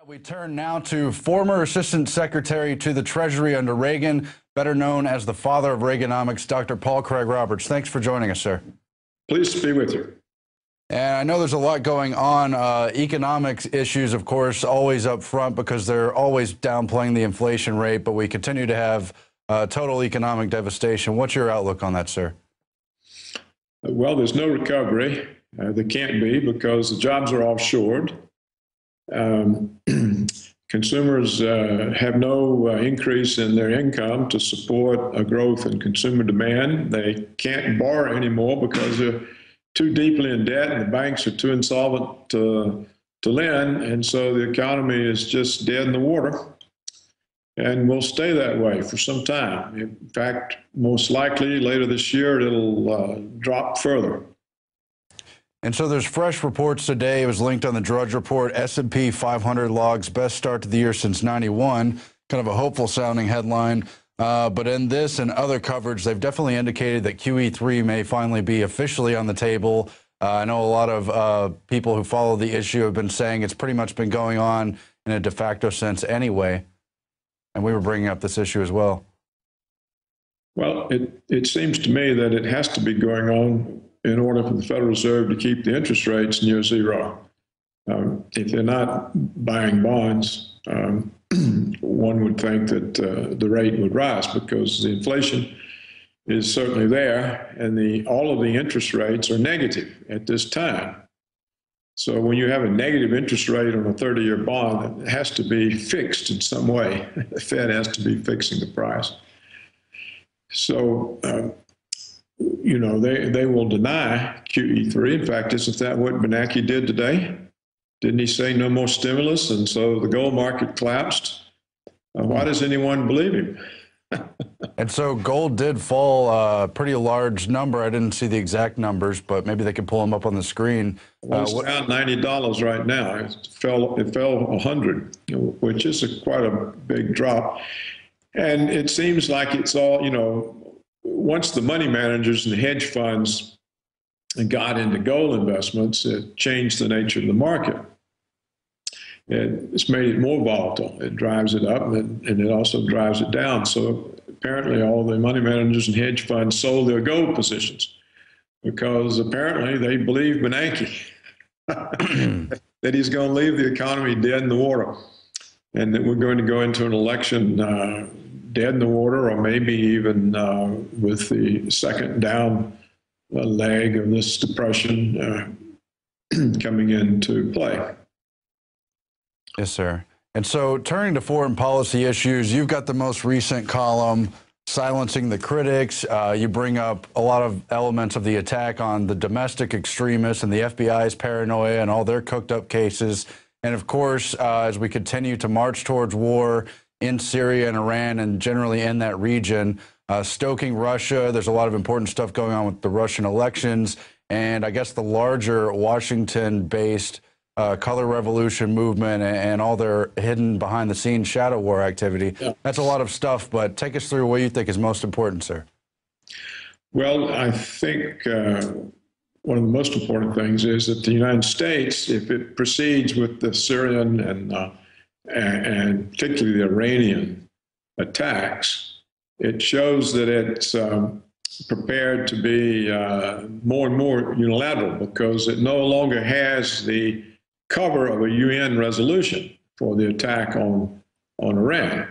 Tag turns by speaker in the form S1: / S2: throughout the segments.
S1: We turn now to former Assistant Secretary to the Treasury under Reagan, better known as the Father of Reaganomics, Dr. Paul Craig Roberts. Thanks for joining us, sir.
S2: Pleased to be with you.
S1: And I know there's a lot going on. Economics issues, of course, always up front because they're always downplaying the inflation rate, but we continue to have total economic devastation. What's your outlook on that, sir?
S2: Well, there's no recovery. There can't be because the jobs are offshored. Consumers have no increase in their income to support a growth in consumer demand. They can't borrow anymore because they're too deeply in debt and the banks are too insolvent to lend. And so the economy is just dead in the water and will stay that way for some time. In fact, most likely later this year, it'll drop further.
S1: And so there's fresh reports today. It was linked on the Drudge Report. S&P 500 logs best start to the year since '91. Kind of a hopeful sounding headline. But in this and other coverage, they've definitely indicated that QE3 may finally be officially on the table. I know a lot of people who follow the issue have been saying it's pretty much been going on in a de facto sense anyway. And we were bringing up this issue as well.
S2: Well, it seems to me that it has to be going on in order for the Federal Reserve to keep the interest rates near zero. If they're not buying bonds, one would think that the rate would rise because the inflation is certainly there and all of the interest rates are negative at this time. So when you have a negative interest rate on a 30-year bond, it has to be fixed in some way. The Fed has to be fixing the price. So, you know, they will deny QE3. In fact, isn't that what Bernanke did today? Didn't he say no more stimulus? And so the gold market collapsed. Why does anyone believe him?
S1: And so gold did fall a pretty large number. I didn't see the exact numbers, but maybe they can pull them up on the screen.
S2: Well, it's around $90 right now. It fell 100, which is quite a big drop. And it seems like it's all, you know, once the money managers and the hedge funds got into gold investments, it changed the nature of the market. It's made it more volatile. It drives it up and it also drives it down. So apparently all the money managers and hedge funds sold their gold positions because apparently they believe Bernanke that he's going to leave the economy dead in the water and that we're going to go into an election dead in the water or maybe even with the second down leg of this depression coming into play.
S1: Yes, sir. And so turning to foreign policy issues, you've got the most recent column, Silencing the Critics. You bring up a lot of elements of the attack on the domestic extremists and the FBI's paranoia and all their cooked up cases. And of course, as we continue to march towards war in Syria and Iran and generally in that region, stoking Russia, there's a lot of important stuff going on with the Russian elections. And I guess the larger Washington-based color revolution movement and all their hidden behind the scenes shadow war activity. Yeah. That's a lot of stuff, but take us through what you think is most important, sir. Well,
S2: I think one of the most important things is that the United States, if it proceeds with the Syrian and particularly the Iranian attacks, it shows that it's prepared to be more and more unilateral because it no longer has the cover of a UN resolution for the attack on Iran.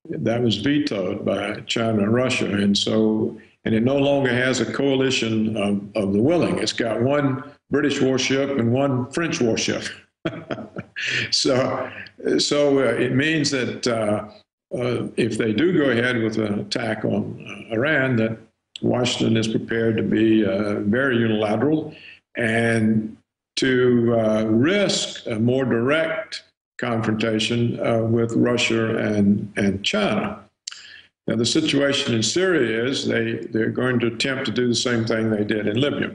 S2: That was vetoed by China and Russia. And it no longer has a coalition of the willing. It's got one British warship and one French warship. So it means that if they do go ahead with an attack on Iran, that Washington is prepared to be very unilateral and to risk a more direct confrontation with Russia and China. Now, the situation in Syria is they're going to attempt to do the same thing they did in Libya.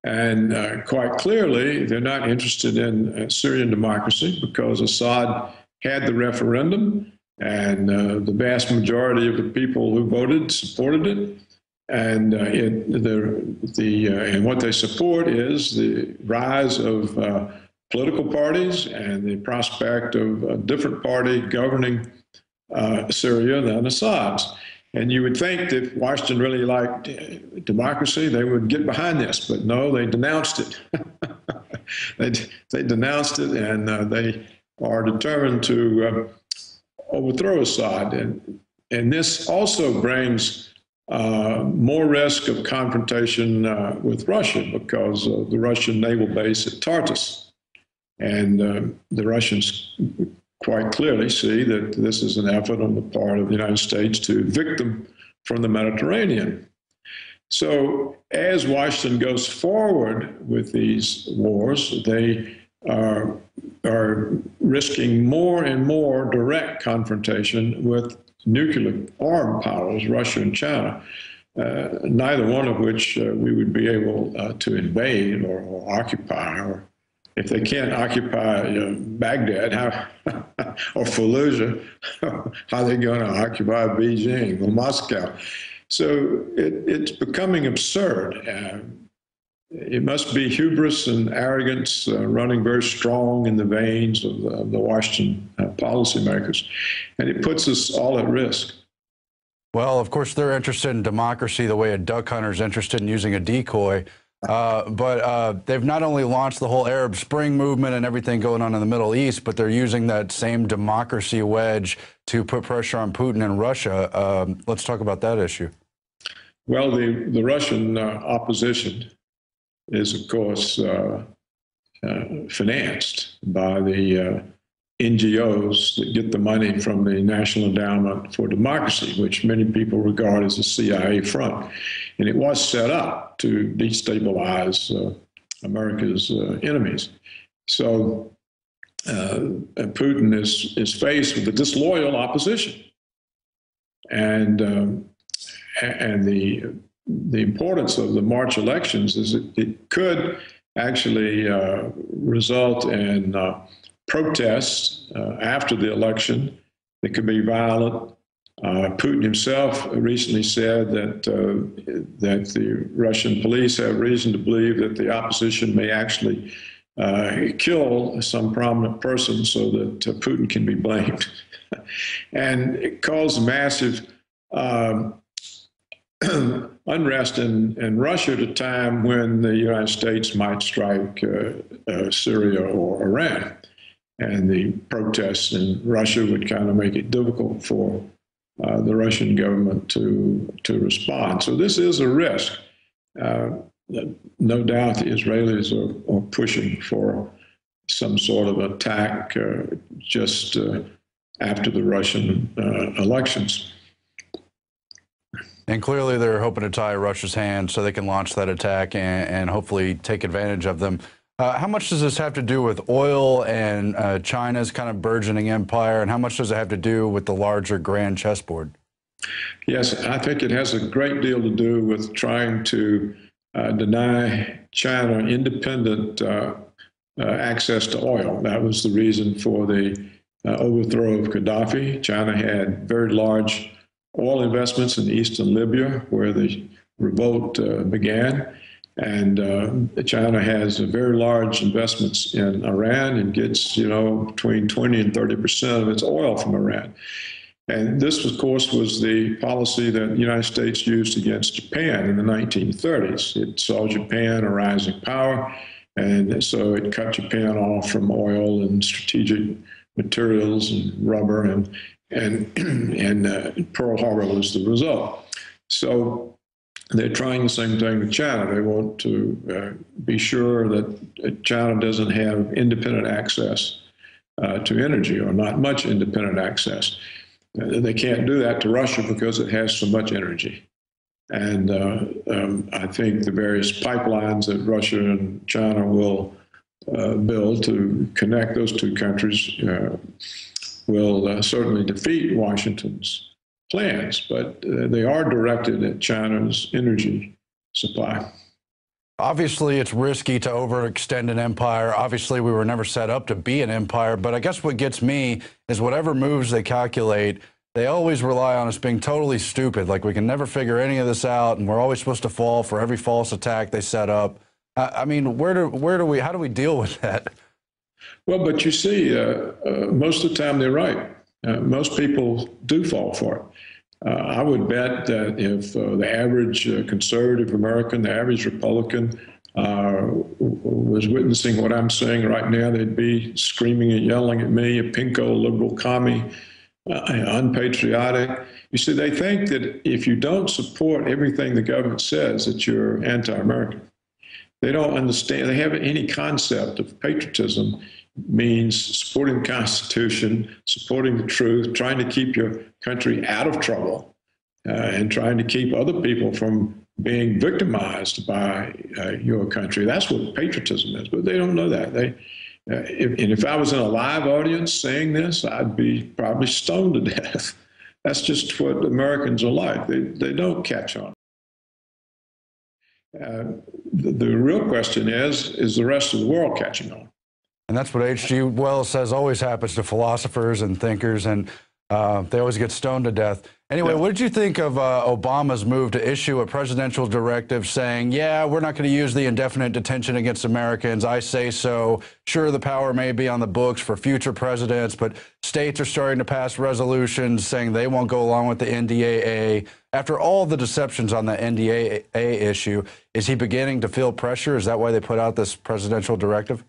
S2: And quite clearly, they're not interested in Syrian democracy because Assad had the referendum and the vast majority of the people who voted supported it. And and what they support is the rise of political parties and the prospect of a different party governing Syria than Assad's. And you would think that if Washington really liked democracy, they would get behind this, but no, they denounced it. they denounced it, and they are determined to overthrow Assad. And this also brings more risk of confrontation with Russia because of the Russian naval base at Tartus. And the Russians quite clearly see that this is an effort on the part of the United States to evict them from the Mediterranean. So as Washington goes forward with these wars, they are risking more and more direct confrontation with nuclear armed powers, Russia and China, neither one of which we would be able to invade or occupy. Or if they can't occupy Baghdad or Fallujah, how are they going to occupy Beijing or Moscow? So it's becoming absurd. It must be hubris and arrogance running very strong in the veins of the Washington policymakers, and it puts us all at risk.
S1: Well, of course, they're interested in democracy the way a duck hunter is interested in using a decoy. But they've not only launched the whole Arab Spring movement and everything going on in the Middle East, but they're using that same democracy wedge to put pressure on Putin and Russia. Let's talk about that issue.
S2: Well, the Russian opposition is, of course, financed by the NGOs that get the money from the National Endowment for Democracy, which many people regard as a CIA front. And it was set up to destabilize America's enemies. So Putin is faced with a disloyal opposition. And the importance of the March elections is it could actually result in protests after the election that could be violent. Putin himself recently said that the Russian police have reason to believe that the opposition may actually kill some prominent person so that Putin can be blamed. And it caused massive unrest in Russia at a time when the United States might strike Syria or Iran. And the protests in Russia would kind of make it difficult for the Russian government to respond. So this is a risk. No doubt the Israelis are pushing for some sort of attack just after the Russian elections.
S1: And clearly they're hoping to tie Russia's hands so they can launch that attack and hopefully take advantage of them. How much does this have to do with oil and China's kind of burgeoning empire, and how much does it have to do with the larger grand chessboard?
S2: Yes, I think it has a great deal to do with trying to deny China independent access to oil. That was the reason for the overthrow of Gaddafi. China had very large oil investments in eastern Libya, where the revolt began. And China has very large investments in Iran and gets, between 20 and 30% of its oil from Iran. And this, of course, was the policy that the United States used against Japan in the 1930s. It saw Japan a rising power, and so it cut Japan off from oil and strategic materials and rubber, and Pearl Harbor was the result. So they're trying the same thing with China. They want to be sure that China doesn't have independent access to energy, or not much independent access. They can't do that to Russia because it has so much energy. And I think the various pipelines that Russia and China will build to connect those two countries will certainly defeat Washington's plans, but they are directed at China's energy supply.
S1: Obviously, it's risky to overextend an empire. Obviously, we were never set up to be an empire, but I guess what gets me is whatever moves they calculate, they always rely on us being totally stupid. Like, we can never figure any of this out, and we're always supposed to fall for every false attack they set up. I mean, how do we deal with that?
S2: Well, but you see, most of the time they're right. Most people do fall for it. I would bet that if the average conservative American, the average Republican, was witnessing what I'm saying right now, they'd be screaming and yelling at me, a pinko liberal commie, unpatriotic. You see, they think that if you don't support everything the government says, that you're anti-American. They don't understand, they haven't any concept of patriotism means supporting the Constitution, supporting the truth, trying to keep your country out of trouble, and trying to keep other people from being victimized by your country. That's what patriotism is, but they don't know that. If I was in a live audience saying this, I'd be probably stoned to death. That's just what Americans are like. They don't catch on. The real question is the rest of the world catching on?
S1: And that's what H.G. Wells says always happens to philosophers and thinkers, and they always get stoned to death. Anyway, yeah. What did you think of Obama's move to issue a presidential directive saying, yeah, we're not going to use the indefinite detention against Americans. I say so. Sure, the power may be on the books for future presidents, but states are starting to pass resolutions saying they won't go along with the NDAA. After all the deceptions on the NDAA issue, is he beginning to feel pressure? Is that why they put out this presidential directive?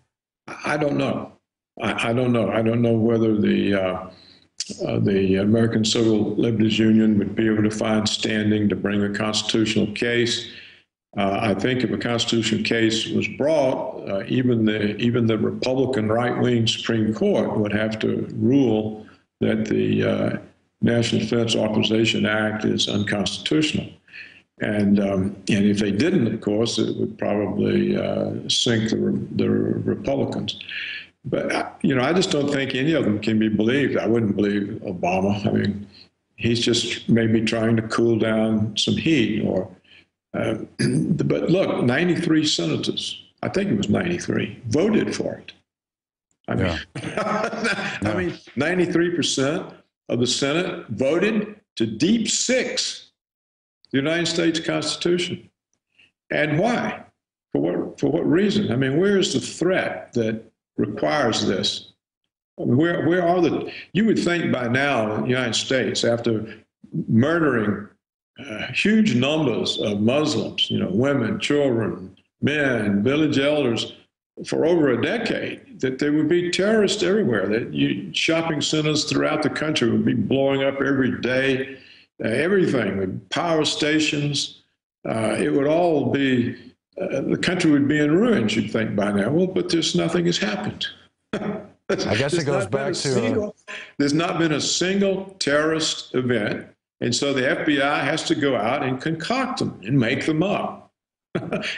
S2: I don't know. I don't know. I don't know whether the American Civil Liberties Union would be able to find standing to bring a constitutional case. I think if a constitutional case was brought, even the Republican right-wing Supreme Court would have to rule that the National Defense Authorization Act is unconstitutional. And if they didn't, of course, it would probably sink the Republicans. But, I just don't think any of them can be believed. I wouldn't believe Obama. I mean, he's just maybe trying to cool down some heat. But look, 93 senators, I think it was 93, voted for it. I mean, yeah. I mean, 93% of the Senate voted to deep six the United States Constitution. And why? For what reason? I mean, where is the threat that requires this? I mean, where are you would think by now in the United States, after murdering huge numbers of Muslims, women, children, men, village elders, for over a decade, that there would be terrorists everywhere, that shopping centers throughout the country would be blowing up every day. Everything, with power stations, it would all be, the country would be in ruins, you'd think by now. Well, but nothing has happened.
S1: I guess it goes back to...
S2: There's not been a single terrorist event, and so the FBI has to go out and concoct them and make them up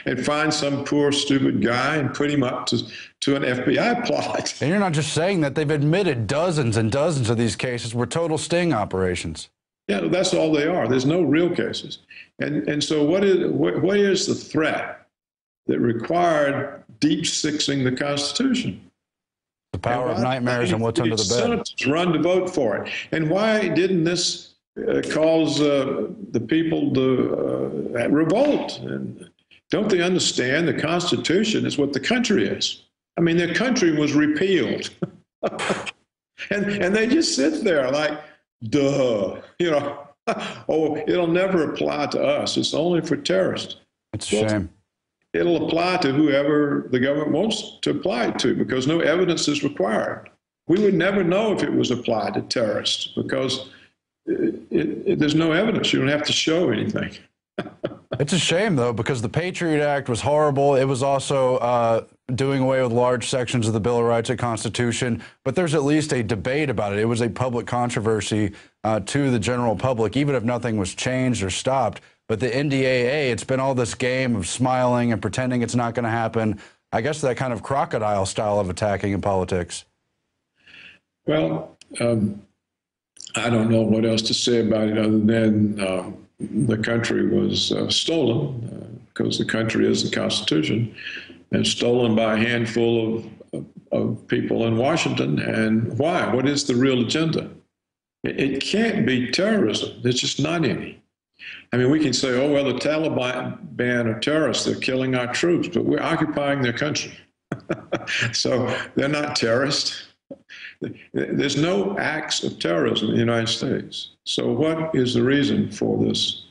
S2: and find some poor, stupid guy and put him up to an FBI plot.
S1: And you're not just saying that. They've admitted dozens and dozens of these cases were total sting operations.
S2: Yeah, that's all they are. There's no real cases. And so what is the threat that required deep sixing the Constitution?
S1: The power of nightmares and what's under the bed.
S2: Senators run to vote for it. And why didn't this cause the people to revolt? And don't they understand the Constitution is what the country is? I mean, their country was repealed. and they just sit there like, duh, oh, it'll never apply to us. It's only for terrorists.
S1: It's a shame.
S2: It'll apply to whoever the government wants to apply it to, because no evidence is required. We would never know if it was applied to terrorists because there's no evidence. You don't have to show anything.
S1: It's a shame, though, because the Patriot Act was horrible. It was also doing away with large sections of the Bill of Rights and Constitution, but there's at least a debate about it. It was a public controversy to the general public, even if nothing was changed or stopped. But the NDAA, it's been all this game of smiling and pretending it's not going to happen. I guess that kind of crocodile style of attacking in politics.
S2: Well, I don't know what else to say about it other than the country was stolen, because the country is the Constitution, and stolen by a handful of people in Washington. And why? What is the real agenda? It can't be terrorism. There's just not any. I mean, we can say, oh, well, the Taliban are terrorists. They're killing our troops, but we're occupying their country. So they're not terrorists. There's no acts of terrorism in the United States. So what is the reason for this?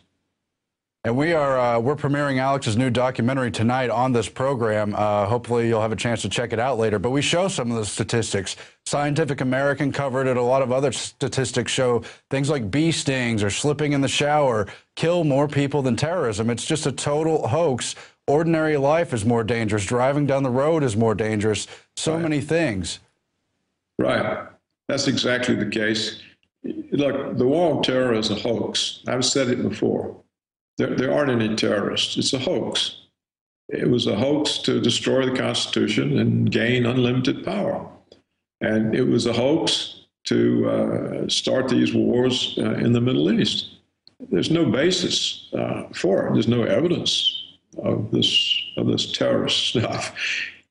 S1: And we're premiering Alex's new documentary tonight on this program. Hopefully you'll have a chance to check it out later. But we show some of the statistics. Scientific American covered it. A lot of other statistics show things like bee stings or slipping in the shower kill more people than terrorism. It's just a total hoax. Ordinary life is more dangerous. Driving down the road is more dangerous. So many things.
S2: Right. That's exactly the case. Look, the war on terror is a hoax. I've said it before. There aren't any terrorists. It's a hoax. It was a hoax to destroy the Constitution and gain unlimited power. And it was a hoax to start these wars in the Middle East. There's no basis for it. There's no evidence of this terrorist stuff.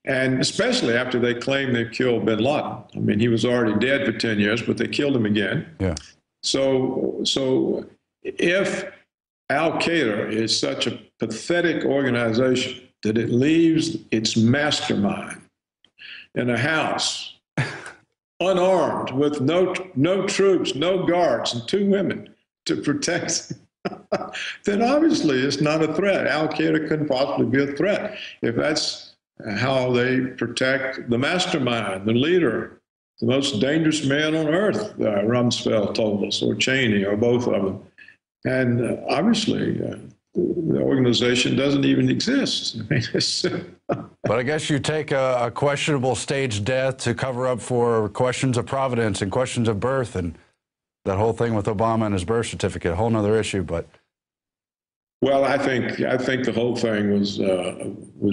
S2: And especially after they claim they killed bin Laden. I mean, he was already dead for 10 years, but they killed him again.
S1: Yeah.
S2: So if Al-Qaeda is such a pathetic organization that it leaves its mastermind in a house, unarmed, with no troops, no guards, and 2 women to protect, then obviously it's not a threat. Al-Qaeda couldn't possibly be a threat if that's how they protect the mastermind, the leader, the most dangerous man on earth, Rumsfeld told us, or Cheney, or both of them. And obviously, the organization doesn't even exist. I mean,
S1: but I guess you take a questionable staged death to cover up for questions of providence and questions of birth, and that whole thing with Obama and his birth certificate, a whole nother issue. But
S2: well, I think the whole thing was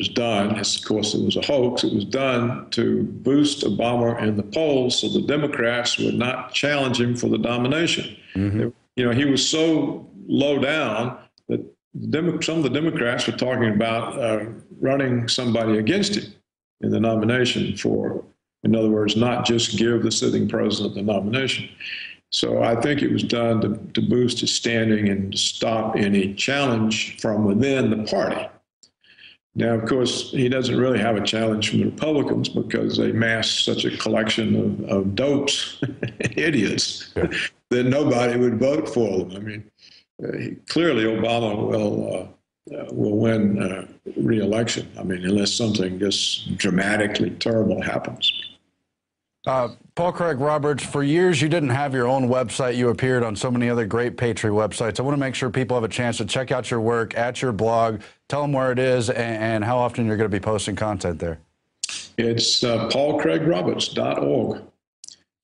S2: done. Of course, it was a hoax. It was done to boost Obama in the polls, so the Democrats would not challenge him for the nomination. Mm-hmm. You know, he was so low down that some of the Democrats were talking about running somebody against him in the nomination for, in other words, not just give the sitting president the nomination. So I think it was done to boost his standing and to stop any challenge from within the party. Now, of course, he doesn't really have a challenge from the Republicans because they mass such a collection of dopes, idiots, yeah, that nobody would vote for them. I mean, clearly Obama will win re-election. I mean, unless something just dramatically terrible happens.
S1: Paul Craig Roberts, for years you didn't have your own website. You appeared on so many other great Patriot websites. I want to make sure people have a chance to check out your work at your blog. Tell them where it is and how often you're going to be posting content there.
S2: It's paulcraigroberts.org.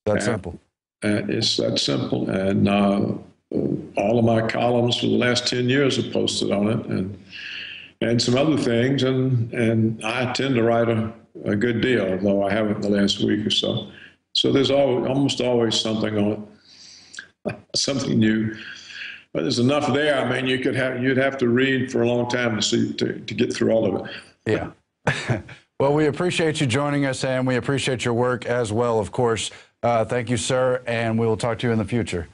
S1: That's simple.
S2: It's that simple. And all of my columns for the last 10 years are posted on it, and some other things. And I tend to write a good deal, although I haven't in the last week or so. So there's almost always something on it, something new. But there's enough there. I mean, you'd have to read for a long time to get through all of it.
S1: Yeah. Well, we appreciate you joining us, and we appreciate your work as well, of course. Thank you, sir, and we will talk to you in the future.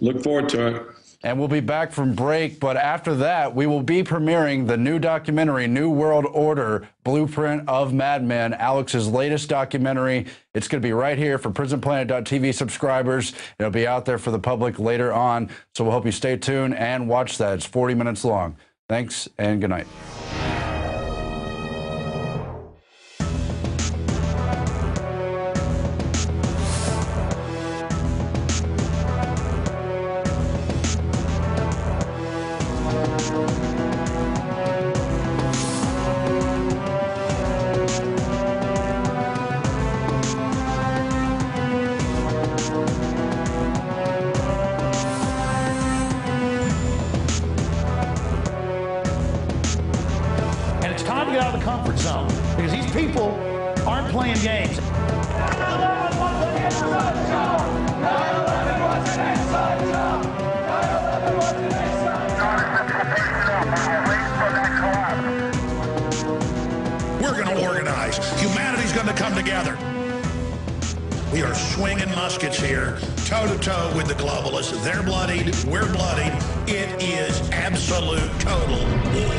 S2: Look forward to it.
S1: And we'll be back from break, but after that, we will be premiering the new documentary, New World Order, Blueprint of Madmen, Alex's latest documentary. It's going to be right here for PrisonPlanet.tv subscribers. It'll be out there for the public later on, so we'll hope you stay tuned and watch that. It's 40 minutes long. Thanks, and good night.
S3: Out of the comfort zone because these people aren't playing games. 9/11 was an inside job. 9/11 was an inside job. 9/11 was an inside job. We're going to organize. Humanity's going to come together. We are swinging muskets here, toe to toe with the globalists. They're bloodied. We're bloodied. It is absolute total war.